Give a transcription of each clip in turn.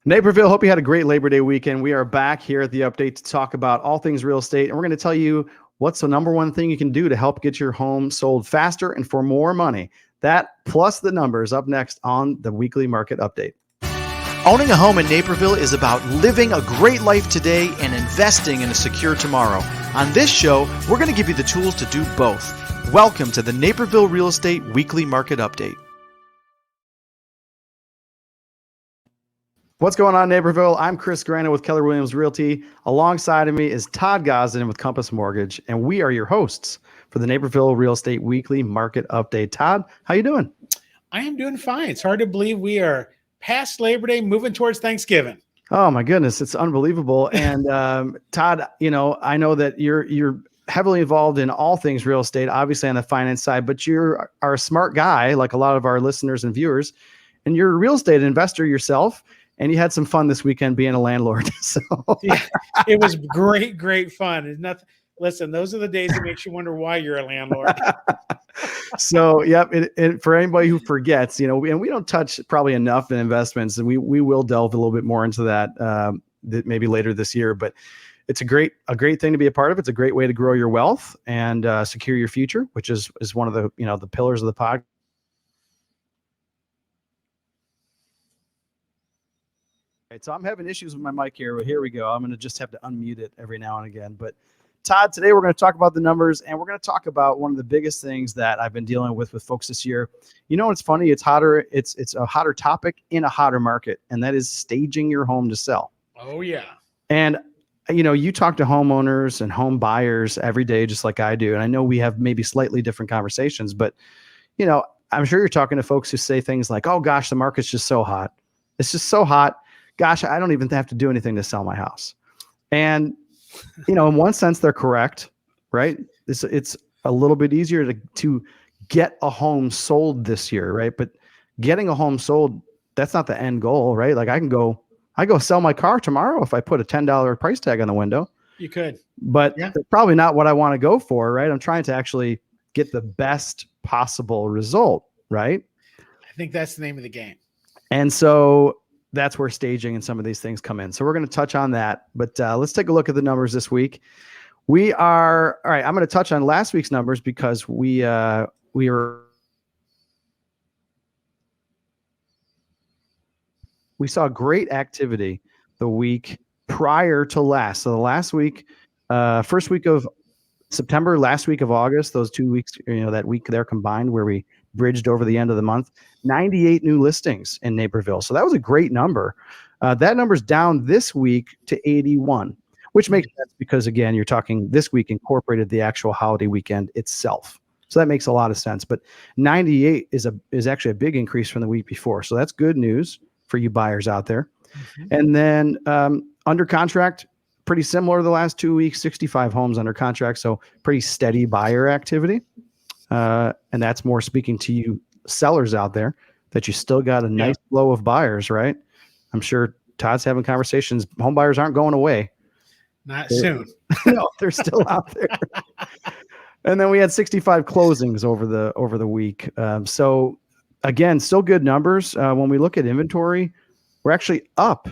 Naperville, hope you had a great Labor Day weekend. We are back here at the update to talk about all things real estate. And we're going to tell you what's the number one thing you can do to help get your home sold faster and for more money. That plus the numbers up next on the weekly market update. Owning a home in Naperville is about living a great life today and investing in a secure tomorrow. On this show, we're going to give you the tools to do both. Welcome to the Naperville Real Estate Weekly Market Update. What's going on, Naperville? I'm Chris Grano with Keller Williams Realty. Alongside of me is Todd Gosden with Compass Mortgage, and we are your hosts for the Naperville Real Estate Weekly Market Update. Todd, how you doing? I am doing fine. It's hard to believe we are past Labor Day, moving towards Thanksgiving. Oh my goodness, it's unbelievable. And Todd, I know that you're heavily involved in all things real estate, obviously on the finance side, but you are a smart guy, like a lot of our listeners and viewers, and you're a real estate investor yourself. And you had some fun this weekend being a landlord. So yeah, it was great fun. It's nothing. Listen, those are the days that makes you wonder why you're a landlord. So, yep. And for anybody who forgets, and we don't touch probably enough in investments, and we will delve a little bit more into that maybe later this year. But it's a great thing to be a part of. It's a great way to grow your wealth and secure your future, which is one of the the pillars of the podcast. Right, so I'm having issues with my mic here, but here we go. I'm going to just have to unmute it every now and again. But Todd, today we're going to talk about the numbers, and we're going to talk about one of the biggest things that I've been dealing with folks this year. It's funny. It's hotter. It's a hotter topic in a hotter market, and that is staging your home to sell. Oh yeah. And you talk to homeowners and home buyers every day, just like I do. And I know we have maybe slightly different conversations, but I'm sure you're talking to folks who say things like, "Oh gosh, the market's just so hot. It's just so hot. Gosh, I don't even have to do anything to sell my house." And, in one sense, they're correct, right? It's a little bit easier to get a home sold this year, right? But getting a home sold, that's not the end goal, right? Like I go sell my car tomorrow if I put a $10 price tag on the window. You could. But that's probably not what I want to go for, right? I'm trying to actually get the best possible result, right? I think that's the name of the game. And so that's where staging and some of these things come in. So we're going to touch on that, but let's take a look at the numbers this week. All right. I'm going to touch on last week's numbers because we saw great activity the week prior to last. So the last week, first week of September, last week of August, those 2 weeks, that week there combined where we bridged over the end of the month, 98 new listings in Naperville. So that was a great number. That number's down this week to 81, which makes sense because, again, you're talking this week incorporated the actual holiday weekend itself. So that makes a lot of sense. But 98 is actually a big increase from the week before. So that's good news for you buyers out there. Mm-hmm. And then under contract, pretty similar to the last 2 weeks, 65 homes under contract. So pretty steady buyer activity. And that's more speaking to you sellers out there that you still got a nice flow of buyers, right? I'm sure Todd's having conversations. Home buyers aren't going away. Not soon. No, they're still out there. And then we had 65 closings over the week. So again, still good numbers. When we look at inventory, we're actually up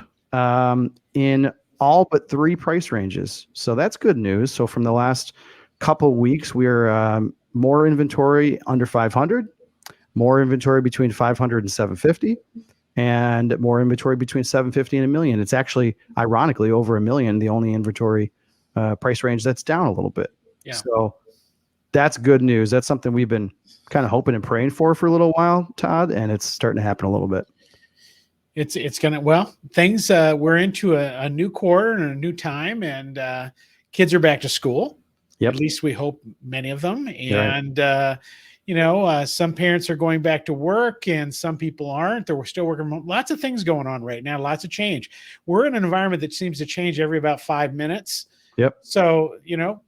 in all but 3 price ranges. So that's good news. So from the last couple weeks, we're more inventory under 500, more inventory between 500 and 750, and more inventory between 750 and $1 million. It's actually, ironically, over $1 million, the only inventory price range that's down a little bit. Yeah. So that's good news. That's something we've been kind of hoping and praying for a little while, Todd, and it's starting to happen a little bit. It's gonna, things, we're into a new quarter and a new time, and kids are back to school. Yep. At least we hope many of them. And, right. Some parents are going back to work and some people aren't, or we're still working. Lots of things going on right now. Lots of change. We're in an environment that seems to change every about 5 minutes. Yep. So,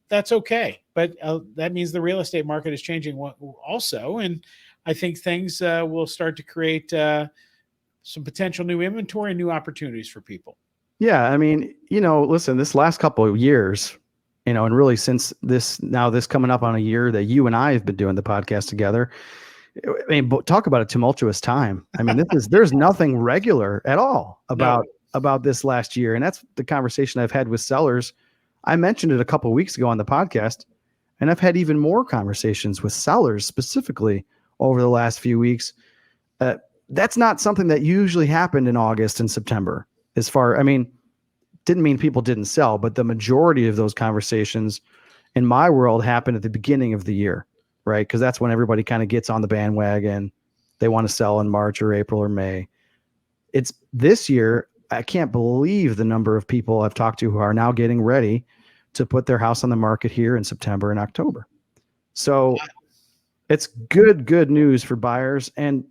that's okay. But that means the real estate market is changing also. And I think things will start to create some potential new inventory and new opportunities for people. Yeah. I mean, listen, this last couple of years, and really since this coming up on a year that you and I have been doing the podcast together, I mean, talk about a tumultuous time. I mean, there's nothing regular at all about about this last year, and that's the conversation I've had with sellers. I mentioned it a couple of weeks ago on the podcast, and I've had even more conversations with sellers specifically over the last few weeks. That's not something that usually happened in August and September. Didn't mean people didn't sell, but the majority of those conversations in my world happened at the beginning of the year, right? Because that's when everybody kind of gets on the bandwagon. They want to sell in March or April or May. It's this year, I can't believe the number of people I've talked to who are now getting ready to put their house on the market here in September and October. So it's good news for buyers. And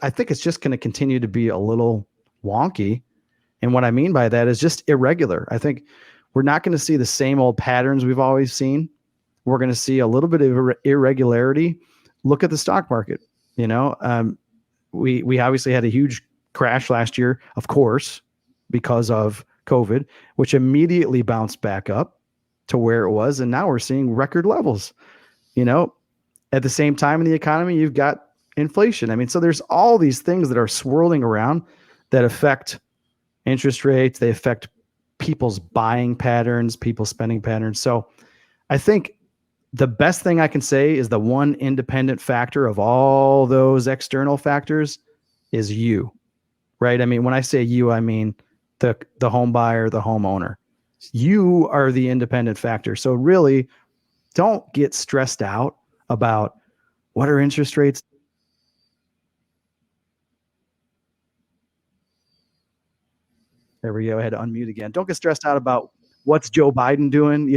I think it's just going to continue to be a little wonky. And what I mean by that is just irregular. I think we're not going to see the same old patterns we've always seen. We're going to see a little bit of irregularity. Look at the stock market. We obviously had a huge crash last year, of course, because of COVID, which immediately bounced back up to where it was. And now we're seeing record levels. At the same time in the economy, you've got inflation. So there's all these things that are swirling around that affect interest rates. They affect people's buying patterns, people's spending patterns. So I think the best thing I can say is the one independent factor of all those external factors is you, right? When I say you, I mean the home buyer, the homeowner. You are the independent factor. So really don't get stressed out about what are interest rates. There we go. I had to unmute again. Don't get stressed out about what's Joe Biden doing.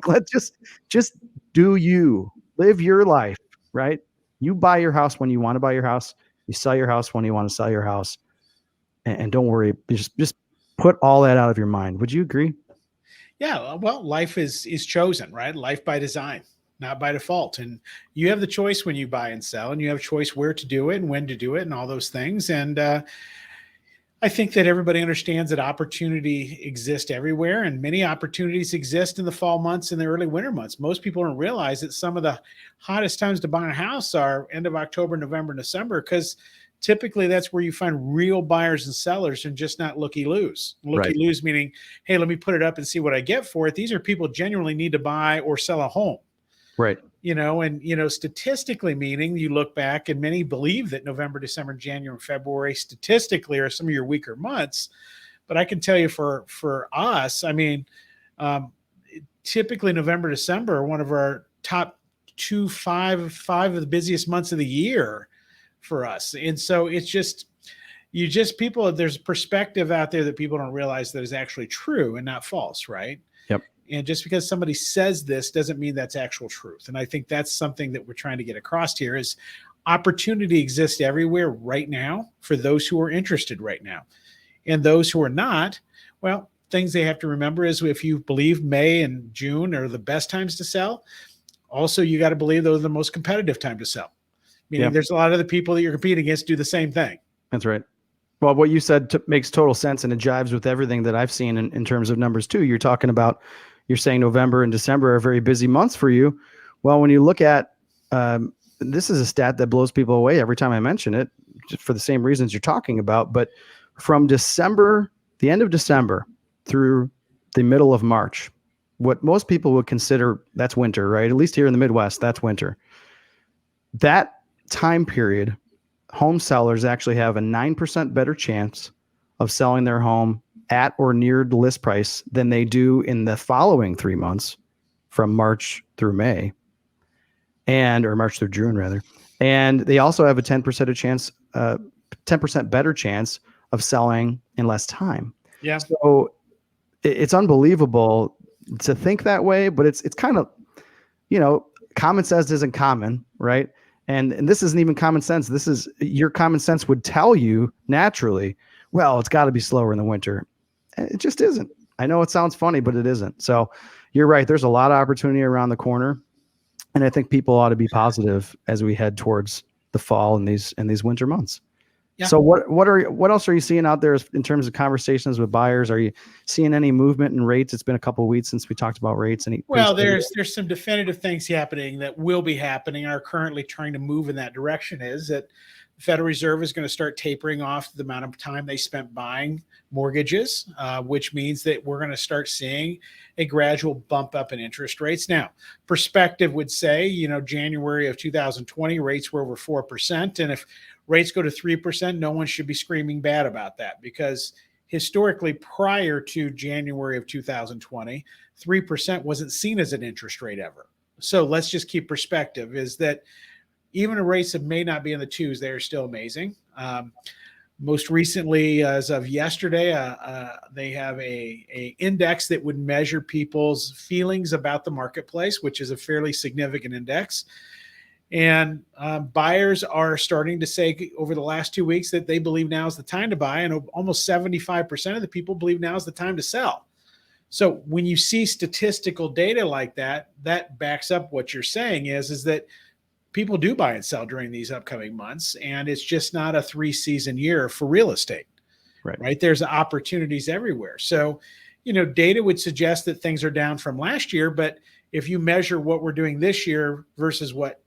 Let's just do you. Live your life, right? You buy your house when you want to buy your house. You sell your house when you want to sell your house. And don't worry. Just put all that out of your mind. Would you agree? Yeah. Well, life is chosen, right? Life by design, not by default. And you have the choice when you buy and sell, and you have a choice where to do it and when to do it and all those things. And I think that everybody understands that opportunity exists everywhere, and many opportunities exist in the fall months and the early winter months. Most people don't realize that some of the hottest times to buy a house are end of October, November, December, because typically that's where you find real buyers and sellers and just not looky-loos. Looky-loos meaning, hey, let me put it up and see what I get for it. These are people genuinely need to buy or sell a home. Right. Statistically, meaning you look back, and many believe that November, December, January, and February statistically are some of your weaker months. But I can tell you for us, typically November, December are one of our top five of the busiest months of the year for us. And so it's just, people, there's a perspective out there that people don't realize that is actually true and not false, right? Yep. And just because somebody says this doesn't mean that's actual truth. And I think that's something that we're trying to get across here is opportunity exists everywhere right now for those who are interested right now. And those who are not, well, things they have to remember is if you believe May and June are the best times to sell, also you got to believe those are the most competitive time to sell. Meaning There's a lot of the people that you're competing against do the same thing. That's right. Well, what you said makes total sense, and it jives with everything that I've seen in terms of numbers too. You're saying November and December are very busy months for you. Well, when you look at, this is a stat that blows people away every time I mention it, just for the same reasons you're talking about. But from December, the end of December through the middle of March, what most people would consider that's winter, right? At least here in the Midwest, that's winter. That time period, home sellers actually have a 9% better chance of selling their home at or near the list price than they do in the following 3 months from March through May or March through June rather. And they also have a 10% better chance of selling in less time. Yeah. So it's unbelievable to think that way, but it's kind of, common sense isn't common, right? And this isn't even common sense. This is your common sense would tell you naturally, well, it's got to be slower in the winter. It just isn't. I know it sounds funny, but it isn't. So you're right. There's a lot of opportunity around the corner. And I think people ought to be positive as we head towards the fall and these winter months. Yeah. So what else are you seeing out there in terms of conversations with buyers? Are you seeing any movement in rates? It's been a couple of weeks since we talked about rates. Well, there's some definitive things happening that will be happening, are currently trying to move in that direction. Is that Federal Reserve is going to start tapering off the amount of time they spent buying mortgages, which means that we're going to start seeing a gradual bump up in interest rates. Now, perspective would say, January of 2020, rates were over 4%. And if rates go to 3%, no one should be screaming bad about that, because historically, prior to January of 2020, 3% wasn't seen as an interest rate ever. So let's just keep perspective, is that even the rates that may not be in the twos, they are still amazing. Most recently, as of yesterday, they have a index that would measure people's feelings about the marketplace, which is a fairly significant index. And buyers are starting to say over the last 2 weeks that they believe now is the time to buy, and almost 75% of the people believe now is the time to sell. So when you see statistical data like that, that backs up what you're saying is that people do buy and sell during these upcoming months, and it's just not a 3-season year for real estate, right? There's opportunities everywhere. So, data would suggest that things are down from last year, but if you measure what we're doing this year versus what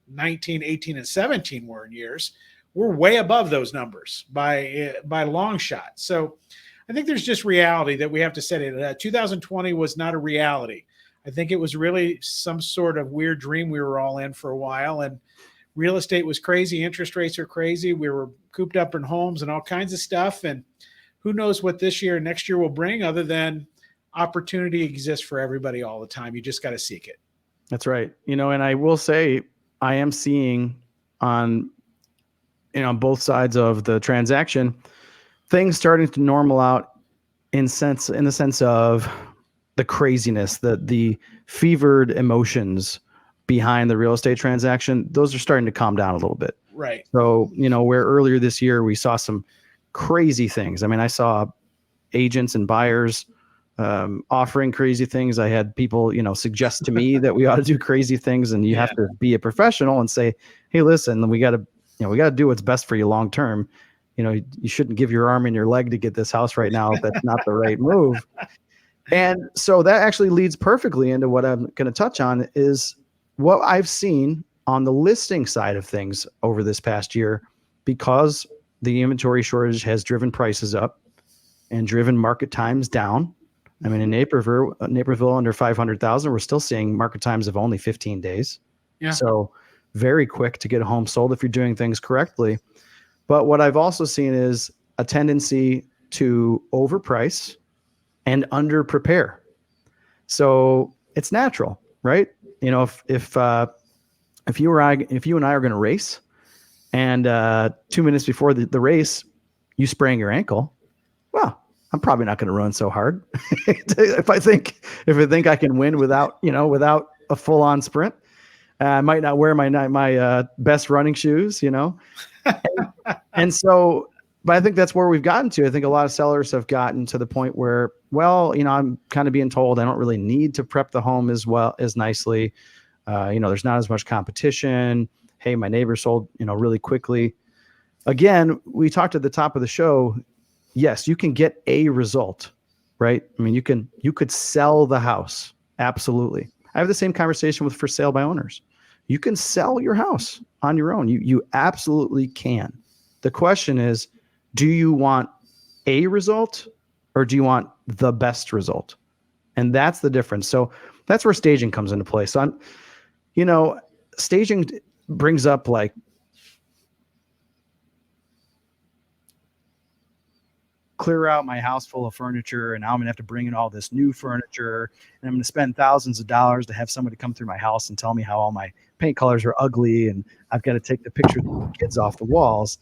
19, 18, and 17 were in years, we're way above those numbers by long shot. So I think there's just reality that we have to set it. 2020 was not a reality. I think it was really some sort of weird dream we were all in for a while, and real estate was crazy. Interest rates are crazy. We were cooped up in homes and all kinds of stuff. And who knows what this year and next year will bring, other than opportunity exists for everybody all the time. You just got to seek it. That's right. And I will say, I am seeing on both sides of the transaction, things starting to normal out in the sense of the craziness, the fevered emotions behind the real estate transaction. Those are starting to calm down a little bit. Right. So, where earlier this year we saw some crazy things. I mean, I saw agents and buyers offering crazy things. I had people, suggest to me that we ought to do crazy things, and you have to be a professional and say, hey, listen, we got to do what's best for you long term. You shouldn't give your arm and your leg to get this house right now if that's not the right move. And so that actually leads perfectly into what I'm going to touch on, is what I've seen on the listing side of things over this past year, because the inventory shortage has driven prices up and driven market times down. I mean, in Naperville under 500,000, we're still seeing market times of only 15 days. Yeah. So very quick to get a home sold if you're doing things correctly. But what I've also seen is a tendency to overprice and under prepare. So it's natural, right? If you and I are going to race, and 2 minutes before the race, you sprain your ankle, well, I'm probably not going to run so hard. if I think I can win without a full on sprint, I might not wear my best running shoes, and so. But I think that's where we've gotten to. I think a lot of sellers have gotten to the point where, well, I'm kind of being told I don't really need to prep the home as nicely. There's not as much competition. Hey, my neighbor sold, really quickly. Again, we talked at the top of the show. Yes, you can get a result, right? I mean, you could sell the house. Absolutely. I have the same conversation with for sale by owners. You can sell your house on your own. You absolutely can. The question is, do you want a result or do you want the best result? And that's the difference. So that's where staging comes into play. So staging brings up like clear out my house full of furniture, and now I'm gonna have to bring in all this new furniture, and I'm gonna spend thousands of dollars to have somebody come through my house and tell me how all my paint colors are ugly, and I've got to take the pictures of the kids off the walls.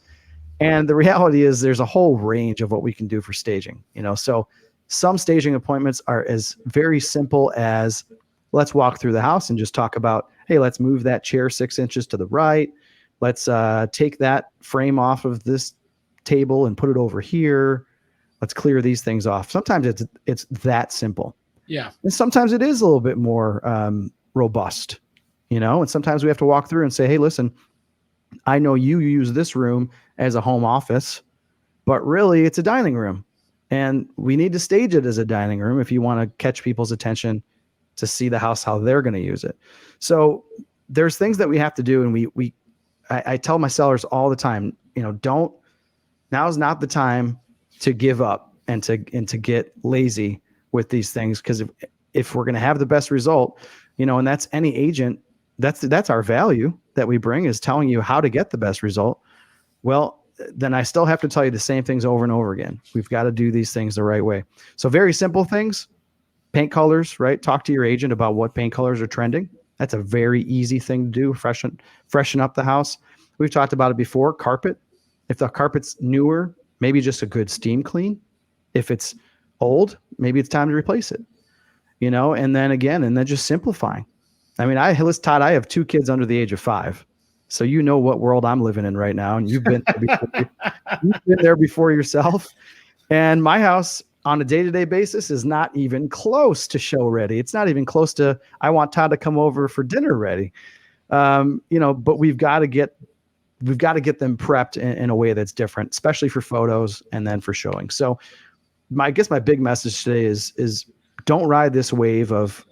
And the reality is there's a whole range of what we can do for staging, so some staging appointments are as very simple as, let's walk through the house and just talk about, hey, let's move that chair 6 inches to the right. Let's take that frame off of this table and put it over here. Let's clear these things off. Sometimes it's that simple. Yeah. And sometimes it is a little bit more robust, and sometimes we have to walk through and say, hey, listen, I know you use this room as a home office, but really it's a dining room, and we need to stage it as a dining room if you want to catch people's attention to see the house, how they're going to use it. So there's things that we have to do. And I tell my sellers all the time, now's not the time to give up and to get lazy with these things. Cause if we're going to have the best result, and that's any agent, that's our value that we bring, is telling you how to get the best result. Well, then I still have to tell you the same things over and over again. We've got to do these things the right way. So very simple things, paint colors, right? Talk to your agent about what paint colors are trending. That's a very easy thing to do. Freshen up the house. We've talked about it before. Carpet. If the carpet's newer, maybe just a good steam clean. If it's old, maybe it's time to replace it. And then just simplifying. I mean, Todd, I have 2 kids under the age of 5. So what world I'm living in right now, and you've been there before yourself. And my house on a day-to-day basis is not even close to show ready. It's not even close to, I want Todd to come over for dinner ready. But we've got to get them prepped in a way that's different, especially for photos and then for showing. So I guess my big message today is don't ride this wave of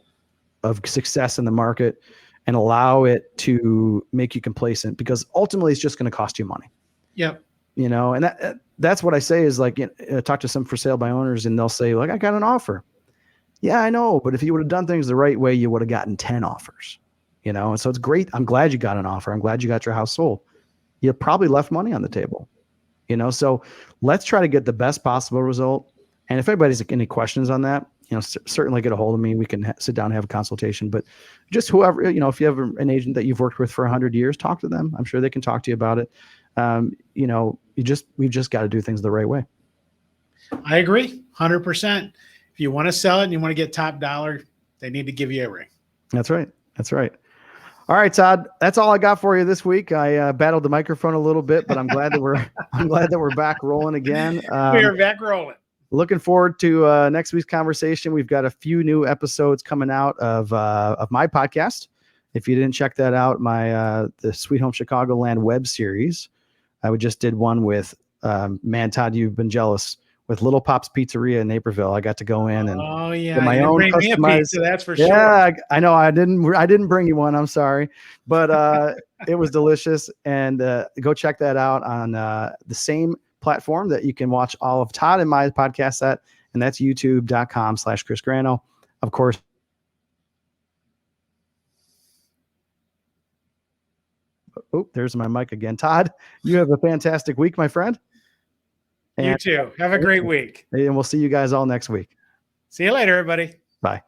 success in the market and allow it to make you complacent, because ultimately it's just going to cost you money. Yep. And that's what I say is like, talk to some for sale by owners and they'll say, like, I got an offer. Yeah, I know. But if you would have done things the right way, you would have gotten 10 offers, and so it's great. I'm glad you got an offer. I'm glad you got your house sold. You probably left money on the table, so let's try to get the best possible result. And if anybody's any questions on that, certainly get a hold of me. We can sit down and have a consultation, but just whoever, if you have an agent that you've worked with for 100 years, talk to them. I'm sure they can talk to you about it. We've just got to do things the right way. I agree 100%. If you want to sell it and you want to get top dollar, they need to give you a ring. That's right. All right, Todd, that's all I got for you this week. I battled the microphone a little bit, but I'm glad that we're back rolling again. We are back rolling. Looking forward to next week's conversation. We've got a few new episodes coming out of my podcast. If you didn't check that out, the Sweet Home Chicagoland web series, I just did one with Todd, you've been jealous, with Little Pop's Pizzeria in Naperville. I got to go in and get my own bring me a customized pizza, that's for sure. Yeah, I know. I didn't bring you one. I'm sorry, but it was delicious. And go check that out on the same platform that you can watch all of Todd and my podcast at, and that's youtube.com/Chris Grano. Of course. Oh, there's my mic again. Todd, you have a fantastic week, my friend. And you too. Have a great week. And we'll see you guys all next week. See you later, everybody. Bye.